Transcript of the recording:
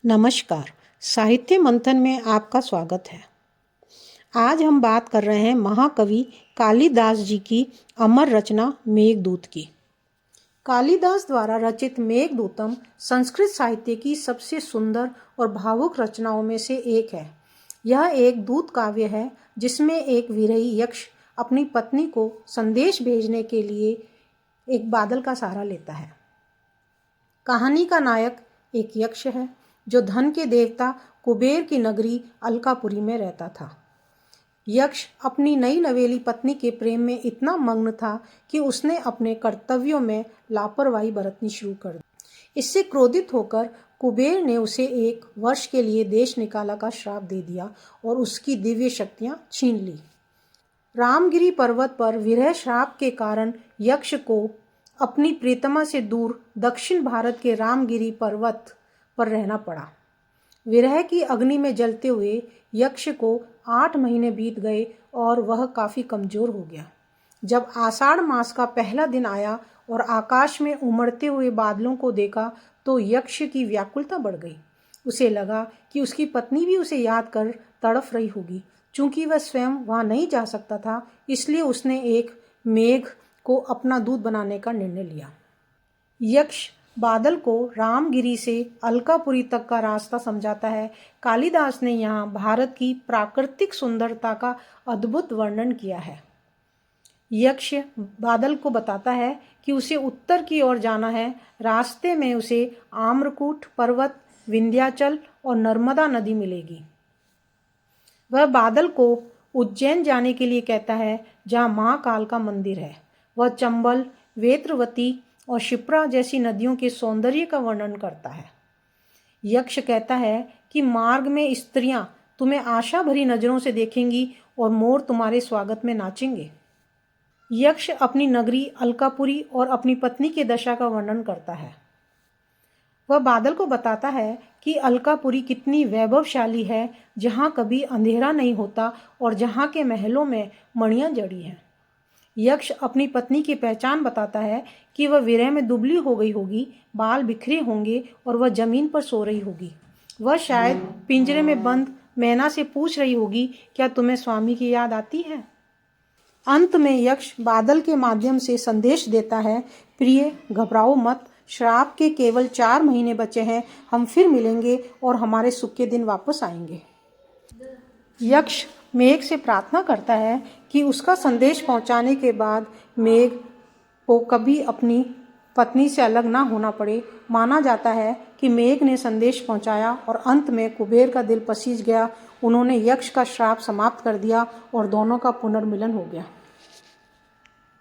नमस्कार। साहित्य मंथन में आपका स्वागत है। आज हम बात कर रहे हैं महाकवि कालिदास जी की अमर रचना मेघदूत की। कालिदास द्वारा रचित मेघदूतम संस्कृत साहित्य की सबसे सुंदर और भावुक रचनाओं में से एक है। यह एक दूत काव्य है जिसमें एक विरही यक्ष अपनी पत्नी को संदेश भेजने के लिए एक बादल का सहारा लेता है। कहानी का नायक एक यक्ष है जो धन के देवता कुबेर की नगरी अलकापुरी में रहता था। यक्ष अपनी नई नवेली पत्नी के प्रेम में इतना मग्न था कि उसने अपने कर्तव्यों में लापरवाही बरतनी शुरू कर दी। इससे क्रोधित होकर कुबेर ने उसे 1 वर्ष के लिए देश निकाला का श्राप दे दिया और उसकी दिव्य शक्तियां छीन ली। रामगिरी पर्वत पर विरह श्राप के कारण यक्ष को अपनी प्रीतमा से दूर दक्षिण भारत के रामगिरी पर्वत पर रहना पड़ा। विरह की अग्नि में जलते हुए यक्ष को 8 महीने बीत गए और वह काफ़ी कमज़ोर हो गया। जब आषाढ़ मास का पहला दिन आया और आकाश में उमड़ते हुए बादलों को देखा तो यक्ष की व्याकुलता बढ़ गई। उसे लगा कि उसकी पत्नी भी उसे याद कर तड़फ रही होगी। चूंकि वह स्वयं वहाँ नहीं जा सकता था, इसलिए उसने एक मेघ को अपना दूत बनाने का निर्णय लिया। यक्ष बादल को रामगिरी से अलकापुरी तक का रास्ता समझाता है। कालिदास ने यहाँ भारत की प्राकृतिक सुंदरता का अद्भुत वर्णन किया है। यक्ष बादल को बताता है कि उसे उत्तर की ओर जाना है। रास्ते में उसे आम्रकूट पर्वत, विंध्याचल और नर्मदा नदी मिलेगी। वह बादल को उज्जैन जाने के लिए कहता है, जहाँ महाकाल का मंदिर है। वह चंबल, वेत्रवती और क्षिप्रा जैसी नदियों के सौंदर्य का वर्णन करता है। यक्ष कहता है कि मार्ग में स्त्रियां तुम्हें आशा भरी नजरों से देखेंगी और मोर तुम्हारे स्वागत में नाचेंगे। यक्ष अपनी नगरी अलकापुरी और अपनी पत्नी की दशा का वर्णन करता है। वह बादल को बताता है कि अलकापुरी कितनी वैभवशाली है, जहाँ कभी अंधेरा नहीं होता और जहाँ के महलों में मणियाँ जड़ी हैं। यक्ष अपनी पत्नी की पहचान बताता है कि वह विरह में दुबली हो गई होगी, बाल बिखरे होंगे और वह जमीन पर सो रही होगी। वह शायद पिंजरे में बंद मैना से पूछ रही होगी, क्या तुम्हें स्वामी की याद आती है? अंत में यक्ष बादल के माध्यम से संदेश देता है, प्रिय घबराओ मत, श्राप के केवल 4 महीने बचे हैं। हम फिर मिलेंगे और हमारे सुख के दिन वापस आएंगे। यक्ष मेघ से प्रार्थना करता है कि उसका संदेश पहुंचाने के बाद मेघ को कभी अपनी पत्नी से अलग ना होना पड़े। माना जाता है कि मेघ ने संदेश पहुंचाया और अंत में कुबेर का दिल पसीज गया। उन्होंने यक्ष का श्राप समाप्त कर दिया और दोनों का पुनर्मिलन हो गया।